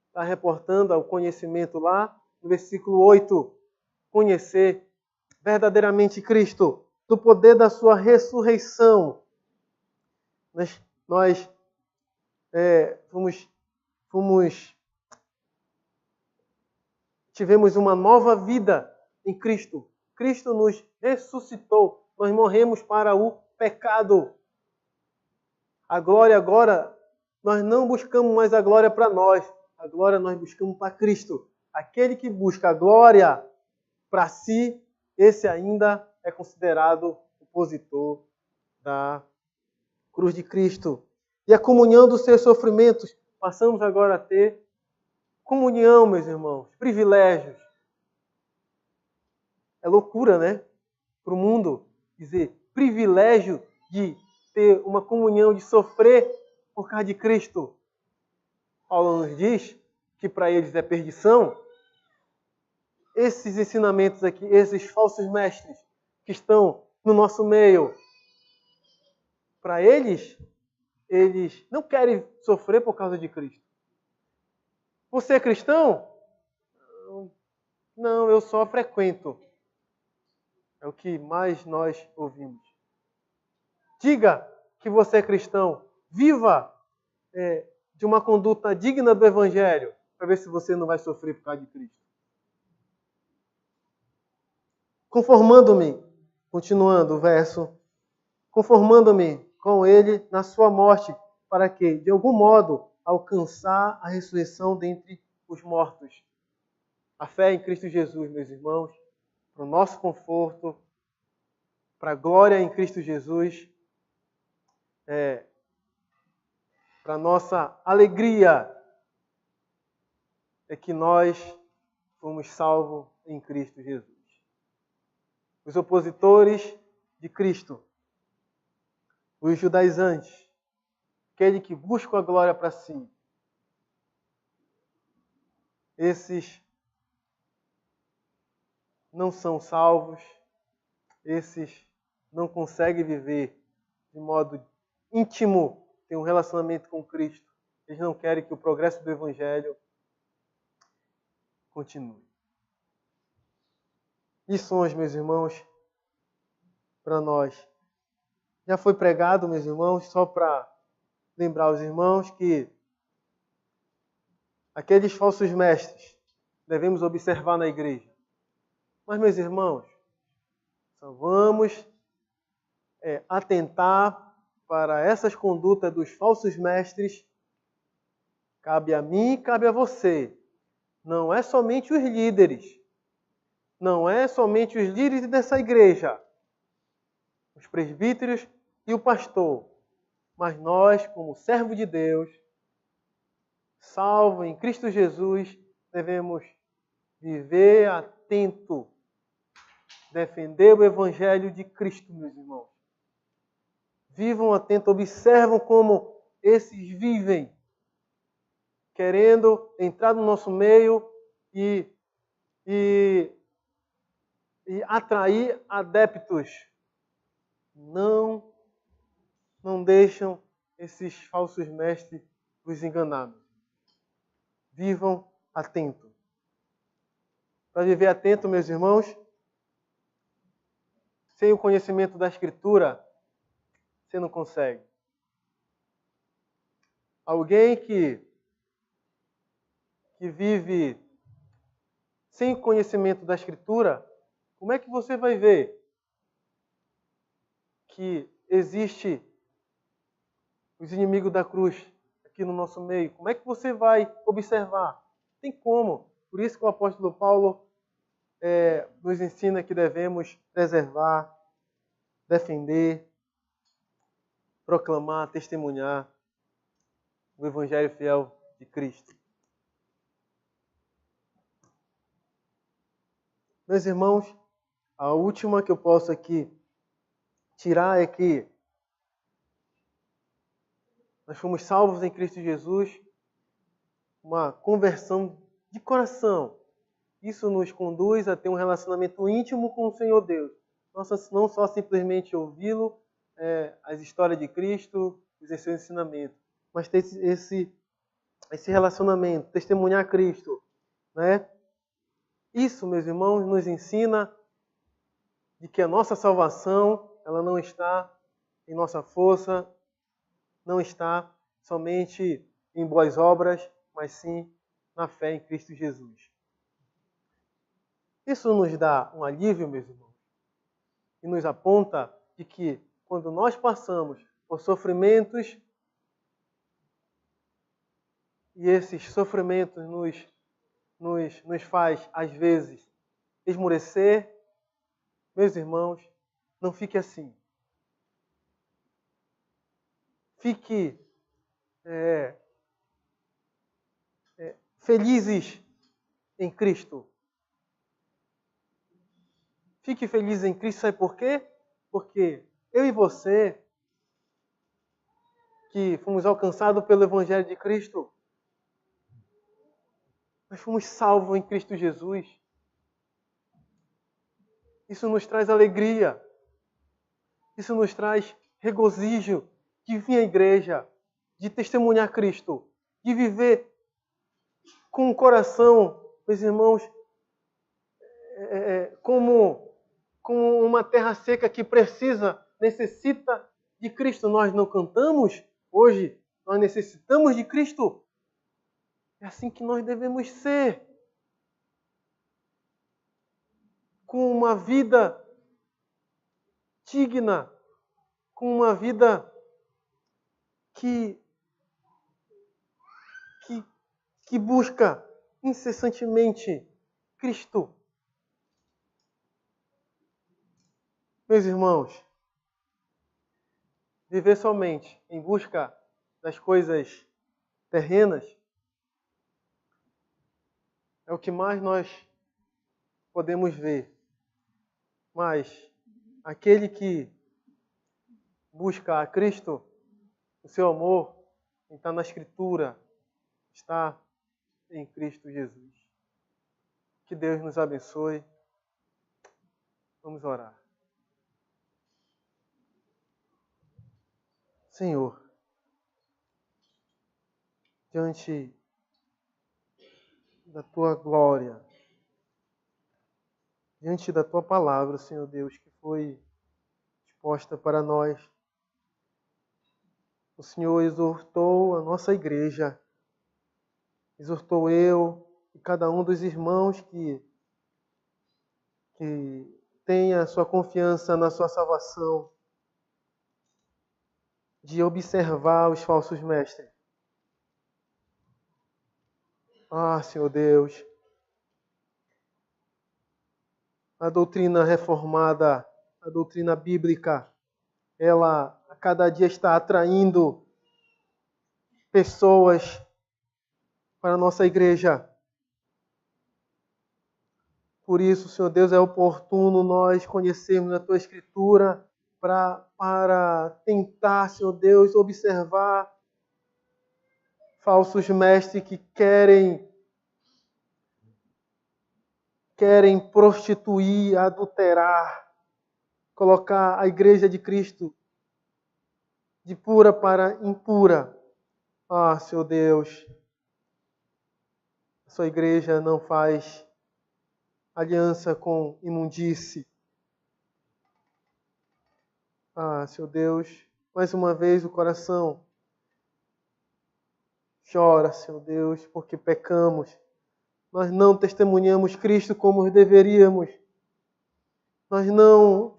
está reportando ao conhecimento lá, no versículo 8, conhecer verdadeiramente Cristo, do poder da sua ressurreição. Nós tivemos uma nova vida em Cristo. Cristo nos ressuscitou. Nós morremos para o pecado. A glória agora, nós não buscamos mais a glória para nós. A glória nós buscamos para Cristo. Aquele que busca a glória para si, esse ainda é considerado opositor da cruz de Cristo. E a comunhão dos seus sofrimentos. Passamos agora a ter comunhão, meus irmãos, privilégios. É loucura, né? Para o mundo dizer privilégio de ter uma comunhão, de sofrer por causa de Cristo. Paulo nos diz que para eles é perdição. Esses ensinamentos aqui, esses falsos mestres que estão no nosso meio, para eles não querem sofrer por causa de Cristo. Você é cristão? Não, eu só frequento. É o que mais nós ouvimos. Diga que você é cristão. Viva de uma conduta digna do Evangelho, para ver se você não vai sofrer por causa de Cristo. Conformando-me, continuando o verso, conformando-me com ele na sua morte, para que, de algum modo, alcançar a ressurreição dentre os mortos. A fé em Cristo Jesus, meus irmãos, para o nosso conforto, para a glória em Cristo Jesus, para a nossa alegria, é que nós fomos salvos em Cristo Jesus. Os opositores de Cristo, os judaizantes, aquele que busca a glória para si, esses não são salvos, esses não conseguem viver de modo íntimo, ter um relacionamento com Cristo. Eles não querem que o progresso do Evangelho continue. Lições, meus irmãos, para nós. Já foi pregado, meus irmãos, só para lembrar os irmãos que aqueles falsos mestres devemos observar na igreja. Mas, meus irmãos, só vamos atentar para essas condutas dos falsos mestres. Cabe a mim, cabe a você. Não é somente os líderes. Não é somente os líderes dessa igreja, os presbíteros e o pastor. Mas nós, como servo de Deus, salvo em Cristo Jesus, devemos viver atento defender o Evangelho de Cristo, meus irmãos. Vivam atentos, observam como esses vivem, querendo entrar no nosso meio e atrair adeptos. Não deixam esses falsos mestres os enganar. Vivam atento. Para viver atento, meus irmãos, sem o conhecimento da Escritura, você não consegue. Alguém que vive sem conhecimento da Escritura, como é que você vai ver que existe os inimigos da cruz aqui no nosso meio? Como é que você vai observar? Não tem como. Por isso que o apóstolo Paulo nos ensina que devemos preservar, defender, proclamar, testemunhar o Evangelho fiel de Cristo. Meus irmãos, a última que eu posso aqui tirar é que nós fomos salvos em Cristo Jesus, uma conversão de coração. Isso nos conduz a ter um relacionamento íntimo com o Senhor Deus. Não só simplesmente ouvi-lo, as histórias de Cristo, os seus ensinamentos, mas ter esse relacionamento, testemunhar Cristo, né? Isso, meus irmãos, nos ensina de que a nossa salvação, ela não está em nossa força, não está somente em boas obras, mas sim na fé em Cristo Jesus. Isso nos dá um alívio, meus irmãos, e nos aponta de que quando nós passamos por sofrimentos, e esses sofrimentos nos faz, às vezes, esmorecer, meus irmãos, não fique assim. Fique felizes em Cristo. Fique feliz em Cristo, sabe por quê? Porque eu e você, que fomos alcançados pelo Evangelho de Cristo, nós fomos salvos em Cristo Jesus. Isso nos traz alegria. Isso nos traz regozijo de vir à igreja, de testemunhar Cristo, de viver com o coração, meus irmãos, como uma terra seca que necessita de Cristo. Nós não cantamos hoje, nós necessitamos de Cristo. É assim que nós devemos ser. Com uma vida digna, com uma vida que busca incessantemente Cristo. Meus irmãos, viver somente em busca das coisas terrenas é o que mais nós podemos ver. Mas aquele que busca a Cristo, o seu amor está na Escritura, está em Cristo Jesus. Que Deus nos abençoe. Vamos orar. Senhor, diante da Tua glória, diante da Tua palavra, Senhor Deus, que foi exposta para nós, o Senhor exortou a nossa igreja, exortou eu e cada um dos irmãos que tenha sua confiança na sua salvação, de observar os falsos mestres. Ah, Senhor Deus, a doutrina reformada, a doutrina bíblica, ela a cada dia está atraindo pessoas para a nossa igreja. Por isso, Senhor Deus, é oportuno nós conhecermos a Tua Escritura para tentar, Senhor Deus, observar falsos mestres que querem prostituir, adulterar, colocar a igreja de Cristo de pura para impura. Ah, Senhor Deus, a sua igreja não faz aliança com imundície. Ah, Senhor Deus, mais uma vez o coração chora, Senhor Deus, porque pecamos. Nós não testemunhamos Cristo como deveríamos. Nós não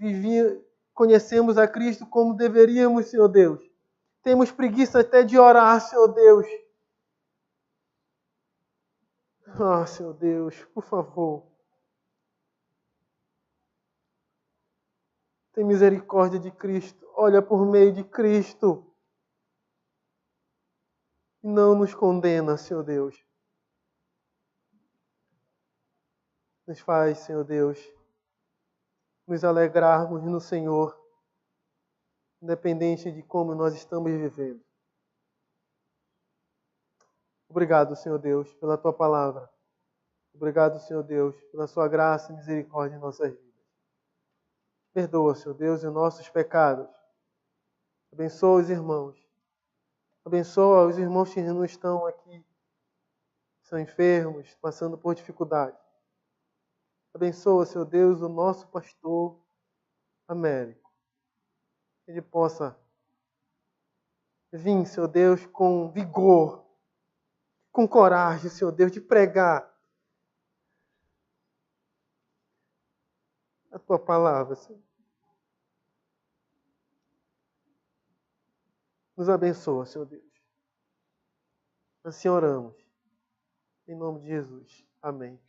conhecemos a Cristo como deveríamos, Senhor Deus. Temos preguiça até de orar, Senhor Deus. Ah, Senhor Deus, por favor. Tem misericórdia de Cristo. Olha por meio de Cristo. E não nos condena, Senhor Deus. Nos faz, Senhor Deus, nos alegrarmos no Senhor, independente de como nós estamos vivendo. Obrigado, Senhor Deus, pela Tua palavra. Obrigado, Senhor Deus, pela Sua graça e misericórdia em nossas vidas. Perdoa, Senhor Deus, os nossos pecados. Abençoa os irmãos. Abençoa os irmãos que não estão aqui, são enfermos, passando por dificuldade. Abençoa, Senhor Deus, o nosso pastor Américo. Que ele possa vir, Senhor Deus, com vigor, com coragem, Senhor Deus, de pregar a Tua palavra, Senhor. Nos abençoa, Senhor Deus. Assim oramos. Em nome de Jesus. Amém.